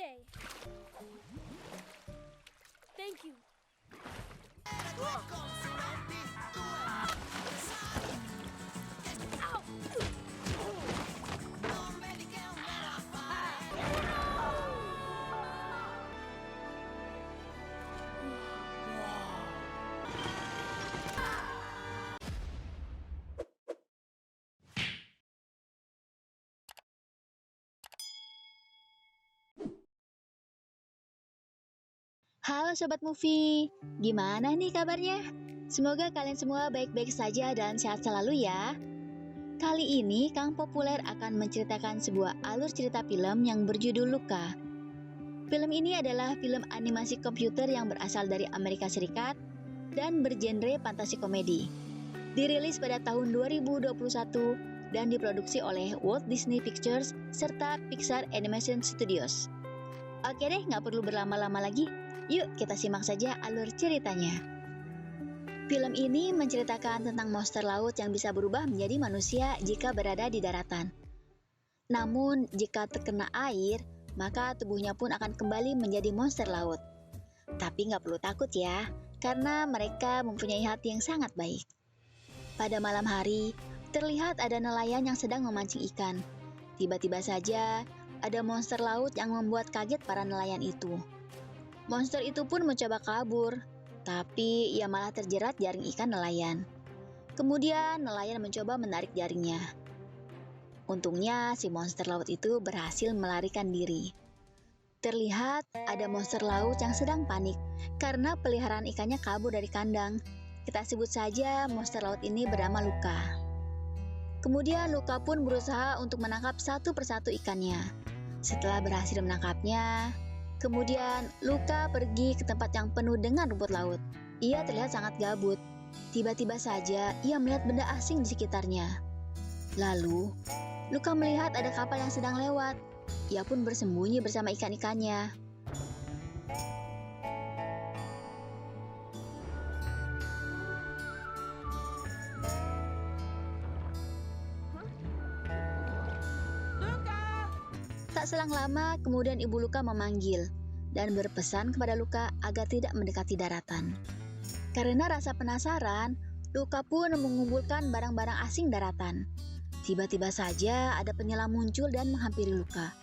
Okay. Thank you. Halo Sobat Movie, gimana nih kabarnya? Semoga kalian semua baik-baik saja dan sehat selalu ya. Kali ini Kang Populer akan menceritakan sebuah alur cerita film yang berjudul Luka. Film ini adalah film animasi komputer yang berasal dari Amerika Serikat dan bergenre fantasi komedi. Dirilis pada tahun 2021 dan diproduksi oleh Walt Disney Pictures serta Pixar Animation Studios. Oke deh, nggak perlu berlama-lama lagi. Yuk kita simak saja alur ceritanya. Film ini menceritakan tentang monster laut yang bisa berubah menjadi manusia jika berada di daratan. Namun jika terkena air, maka tubuhnya pun akan kembali menjadi monster laut. Tapi nggak perlu takut ya, karena mereka mempunyai hati yang sangat baik. Pada malam hari, terlihat ada nelayan yang sedang memancing ikan. Tiba-tiba saja, ada monster laut yang membuat kaget para nelayan itu. Monster itu pun mencoba kabur, tapi ia malah terjerat jaring ikan nelayan. Kemudian nelayan mencoba menarik jaringnya. Untungnya si monster laut itu berhasil melarikan diri. Terlihat ada monster laut yang sedang panik karena peliharaan ikannya kabur dari kandang. Kita sebut saja monster laut ini bernama Luka. Kemudian Luka pun berusaha untuk menangkap satu persatu ikannya. Setelah berhasil menangkapnya, kemudian Luka pergi ke tempat yang penuh dengan rumput laut. Ia terlihat sangat gabut. Tiba-tiba saja ia melihat benda asing di sekitarnya. Lalu, Luka melihat ada kapal yang sedang lewat. Ia pun bersembunyi bersama ikan-ikannya. Tak selang lama, kemudian Ibu Luka memanggil dan berpesan kepada Luka agar tidak mendekati daratan. Karena rasa penasaran, Luka pun mengumpulkan barang-barang asing daratan. Tiba-tiba saja ada penyelam muncul dan menghampiri Luka.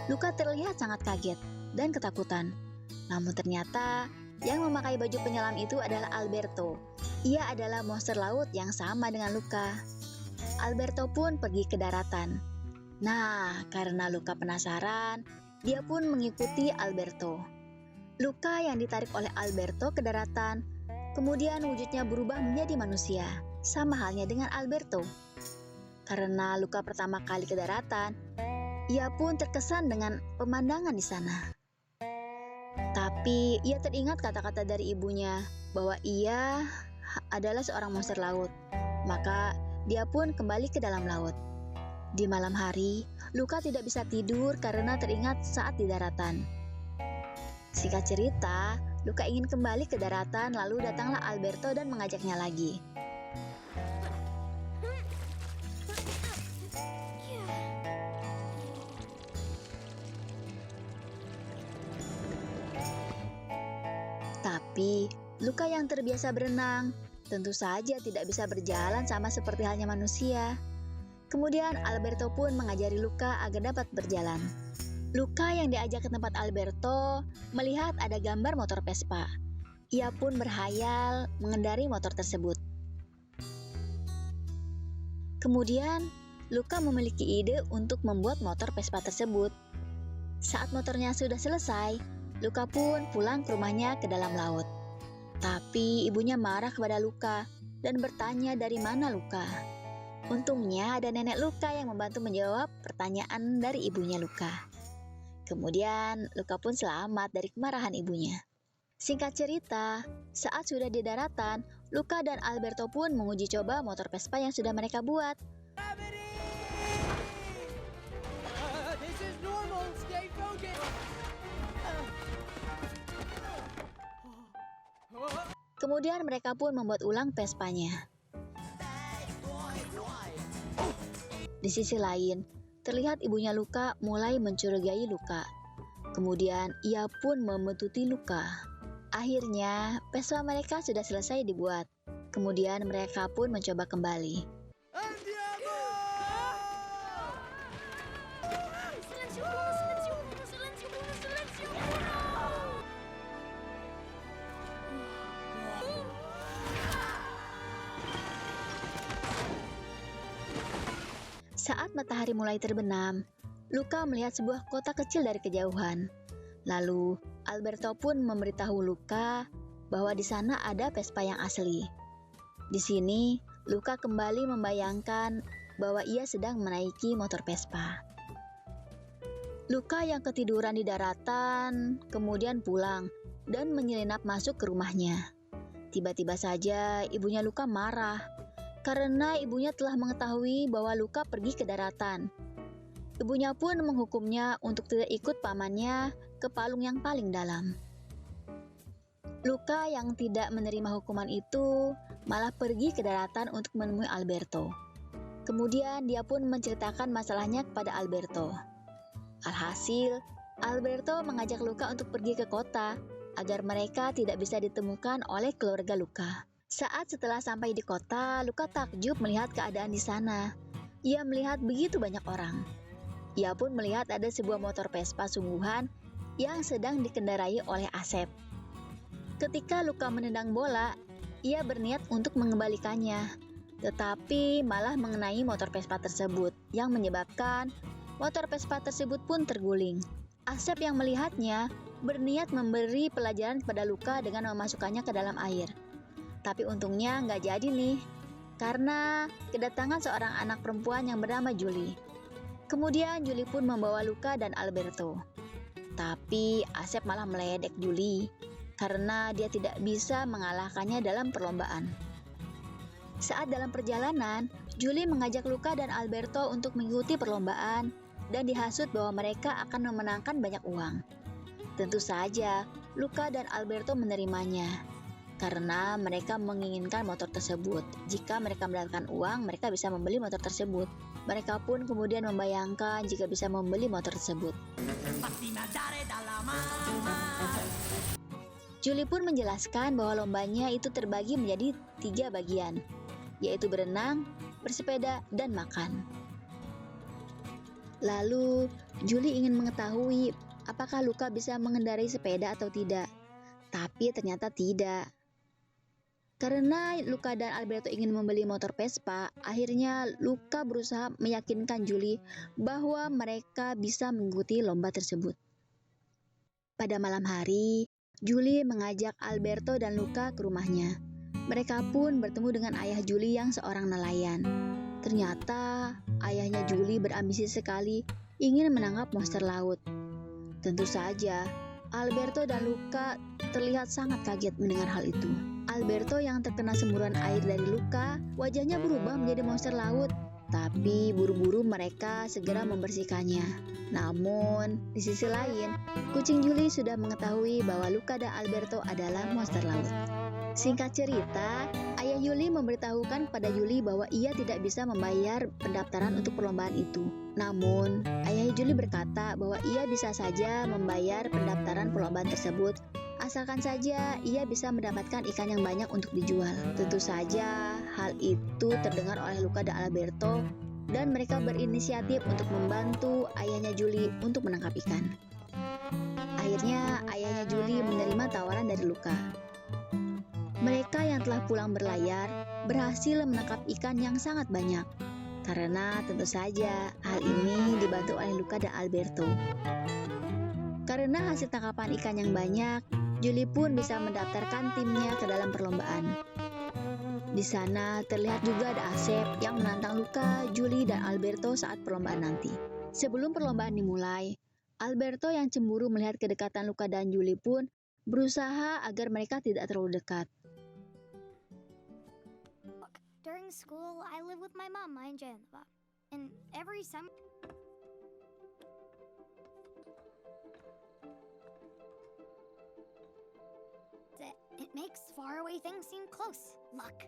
Luka terlihat sangat kaget dan ketakutan. Namun ternyata yang memakai baju penyelam itu adalah Alberto. Ia adalah monster laut yang sama dengan Luka. Alberto pun pergi ke daratan. Nah, karena Luka penasaran, dia pun mengikuti Alberto. Luka yang ditarik oleh Alberto ke daratan, kemudian wujudnya berubah menjadi manusia, sama halnya dengan Alberto. Karena Luka pertama kali ke daratan, ia pun terkesan dengan pemandangan di sana. Tapi ia teringat kata-kata dari ibunya bahwa ia adalah seorang monster laut. Maka dia pun kembali ke dalam laut. Di malam hari, Luka tidak bisa tidur karena teringat saat di daratan. Singkat cerita, Luka ingin kembali ke daratan, lalu datanglah Alberto dan mengajaknya lagi. Tapi, Luka yang terbiasa berenang, tentu saja tidak bisa berjalan sama seperti halnya manusia. Kemudian Alberto pun mengajari Luka agar dapat berjalan. Luka yang diajak ke tempat Alberto melihat ada gambar motor Vespa. Ia pun berhayal mengendari motor tersebut. Kemudian, Luka memiliki ide untuk membuat motor Vespa tersebut. Saat motornya sudah selesai, Luka pun pulang ke rumahnya ke dalam laut. Tapi ibunya marah kepada Luka dan bertanya dari mana Luka. Untungnya ada nenek Luka yang membantu menjawab pertanyaan dari ibunya Luka. Kemudian Luka pun selamat dari kemarahan ibunya. Singkat cerita, saat sudah di daratan, Luka dan Alberto pun menguji coba motor Vespa yang sudah mereka buat. This is normal. Stay focused. Kemudian mereka pun membuat ulang Vespanya. Di sisi lain, terlihat ibunya Luka mulai mencurigai Luka. Kemudian ia pun membentuti Luka. Akhirnya, pesta mereka sudah selesai dibuat. Kemudian mereka pun mencoba kembali. Andiamo! Silenzio uno, silenzio uno, silenzio uno, silenzio uno. Saat matahari mulai terbenam, Luka melihat sebuah kota kecil dari kejauhan. Lalu, Alberto pun memberitahu Luka bahwa di sana ada Vespa yang asli. Di sini, Luka kembali membayangkan bahwa ia sedang menaiki motor Vespa. Luka yang ketiduran di daratan, kemudian pulang dan menyelinap masuk ke rumahnya. Tiba-tiba saja ibunya Luka marah karena ibunya telah mengetahui bahwa Luka pergi ke daratan. Ibunya pun menghukumnya untuk tidak ikut pamannya ke palung yang paling dalam. Luka yang tidak menerima hukuman itu malah pergi ke daratan untuk menemui Alberto. Kemudian dia pun menceritakan masalahnya kepada Alberto. Alhasil, Alberto mengajak Luka untuk pergi ke kota agar mereka tidak bisa ditemukan oleh keluarga Luka. Saat setelah sampai di kota, Luka takjub melihat keadaan di sana. Ia melihat begitu banyak orang. Ia pun melihat ada sebuah motor Vespa sungguhan yang sedang dikendarai oleh Asep. Ketika Luka menendang bola, ia berniat untuk mengembalikannya, tetapi malah mengenai motor Vespa tersebut yang menyebabkan motor Vespa tersebut pun terguling. Asep yang melihatnya berniat memberi pelajaran kepada Luka dengan memasukkannya ke dalam air. Tapi untungnya nggak jadi nih, karena kedatangan seorang anak perempuan yang bernama Julie. Kemudian Julie pun membawa Luka dan Alberto. Tapi Asep malah meledek Julie karena dia tidak bisa mengalahkannya dalam perlombaan. Saat dalam perjalanan, Julie mengajak Luka dan Alberto untuk mengikuti perlombaan dan dihasut bahwa mereka akan memenangkan banyak uang. Tentu saja, Luka dan Alberto menerimanya karena mereka menginginkan motor tersebut. Jika mereka mendapatkan uang, mereka bisa membeli motor tersebut. Mereka pun kemudian membayangkan jika bisa membeli motor tersebut. Julie pun menjelaskan bahwa lombanya itu terbagi menjadi 3 bagian, yaitu berenang, bersepeda, dan makan. Lalu, Julie ingin mengetahui apakah Luka bisa mengendarai sepeda atau tidak. Tapi ternyata tidak. Karena Luka dan Alberto ingin membeli motor Vespa, akhirnya Luka berusaha meyakinkan Julie bahwa mereka bisa mengikuti lomba tersebut. Pada malam hari, Julie mengajak Alberto dan Luka ke rumahnya. Mereka pun bertemu dengan ayah Julie yang seorang nelayan. Ternyata ayahnya Julie berambisi sekali ingin menangkap monster laut. Tentu saja, Alberto dan Luka terlihat sangat kaget mendengar hal itu. Alberto yang terkena semburan air dari Luka, wajahnya berubah menjadi monster laut. Tapi buru-buru mereka segera membersihkannya. Namun, di sisi lain, kucing Julie sudah mengetahui bahwa Luka dan Alberto adalah monster laut. Singkat cerita, ayah Julie memberitahukan kepada Julie bahwa ia tidak bisa membayar pendaftaran untuk perlombaan itu. Namun, ayah Julie berkata bahwa ia bisa saja membayar pendaftaran perlombaan tersebut, asalkan saja ia bisa mendapatkan ikan yang banyak untuk dijual. Tentu saja, hal itu terdengar oleh Luka dan Alberto, dan mereka berinisiatif untuk membantu ayahnya Julie untuk menangkap ikan. Akhirnya, ayahnya Julie menerima tawaran dari Luka. Mereka yang telah pulang berlayar berhasil menangkap ikan yang sangat banyak. Karena tentu saja hal ini dibantu oleh Luka dan Alberto. Karena hasil tangkapan ikan yang banyak, Julie pun bisa mendaftarkan timnya ke dalam perlombaan. Di sana terlihat juga ada Asep yang menantang Luka, Julie, dan Alberto saat perlombaan nanti. Sebelum perlombaan dimulai, Alberto yang cemburu melihat kedekatan Luka dan Julie pun berusaha agar mereka tidak terlalu dekat. During school, I live with my mom, my Angela. And every summer... It makes faraway things seem close. Look.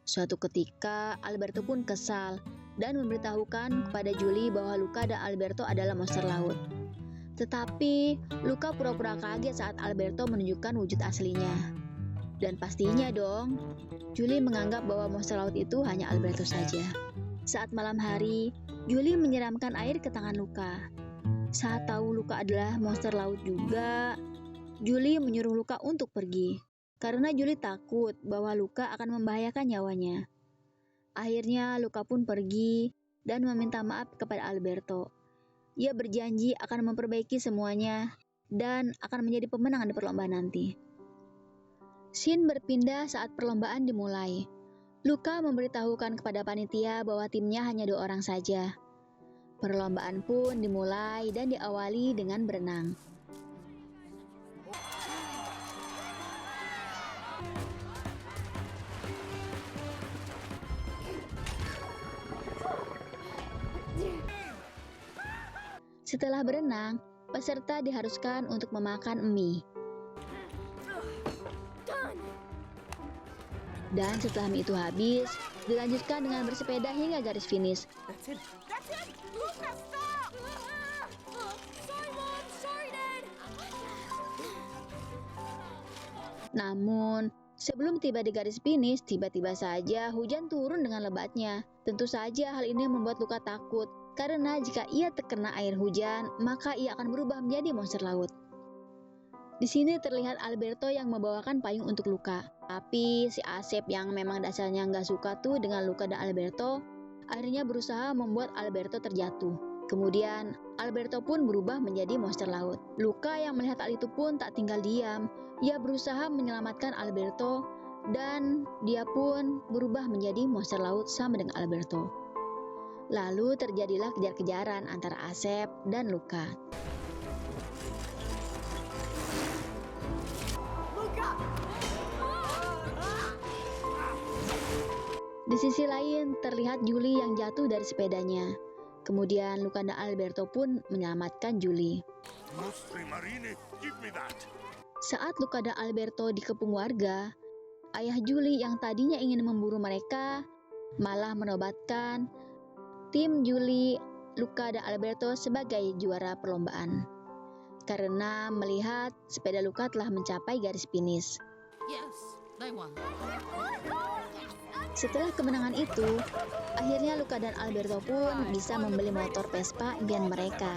Suatu ketika, Alberto pun kesal dan memberitahukan kepada Julie bahwa Luca dan Alberto adalah monster laut. Tetapi Luca pura-pura kaget saat Alberto menunjukkan wujud aslinya. Dan pastinya dong, Julie menganggap bahwa monster laut itu hanya Alberto saja. Saat malam hari, Julie menyiramkan air ke tangan Luca. Saat tahu Luca adalah monster laut juga, Julie menyuruh Luca untuk pergi. Karena Julie takut bahwa Luca akan membahayakan nyawanya. Akhirnya Luca pun pergi dan meminta maaf kepada Alberto. Ia berjanji akan memperbaiki semuanya dan akan menjadi pemenang di perlombaan nanti. Scene berpindah saat perlombaan dimulai. Luca memberitahukan kepada panitia bahwa timnya hanya 2 orang saja. Perlombaan pun dimulai dan diawali dengan berenang. Setelah berenang, peserta diharuskan untuk memakan mie. Dan setelah mie itu habis, dilanjutkan dengan bersepeda hingga garis finish. That's it. Luca, stop! Sorry, Mom. Sorry, Dad. Namun, sebelum tiba di garis finish, tiba-tiba saja hujan turun dengan lebatnya. Tentu saja hal ini membuat Luca takut, karena jika ia terkena air hujan, maka ia akan berubah menjadi monster laut. Di sini terlihat Alberto yang membawakan payung untuk Luca. Tapi si Asep yang memang dasarnya nggak suka tuh dengan Luca dan Alberto, akhirnya berusaha membuat Alberto terjatuh. Kemudian, Alberto pun berubah menjadi monster laut. Luca yang melihat hal itu pun tak tinggal diam. Ia berusaha menyelamatkan Alberto, dan dia pun berubah menjadi monster laut sama dengan Alberto. Lalu terjadilah kejar-kejaran antara Asep dan Luca. Di sisi lain, terlihat Julie yang jatuh dari sepedanya. Kemudian Luca dan Alberto pun menyelamatkan Julie. Mostri marine, give me that. Saat Luca dan Alberto dikepung warga, ayah Julie yang tadinya ingin memburu mereka malah menobatkan tim Julie, Luca, dan Alberto sebagai juara perlombaan. Karena melihat sepeda Luca telah mencapai garis finish. Yes, they won. Setelah kemenangan itu, akhirnya Luca dan Alberto pun bisa membeli motor Vespa impian mereka.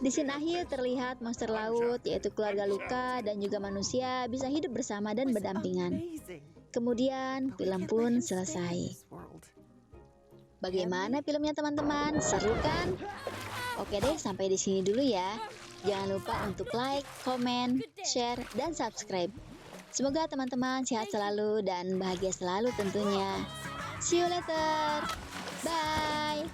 Di scene akhir terlihat monster laut, yaitu keluarga Luca dan juga manusia bisa hidup bersama dan berdampingan. Amazing. Kemudian film pun selesai. Bagaimana filmnya teman-teman? Seru kan? Oke deh, sampai di sini dulu ya. Jangan lupa untuk like, komen, share, dan subscribe. Semoga teman-teman sehat selalu dan bahagia selalu tentunya. See you later. Bye.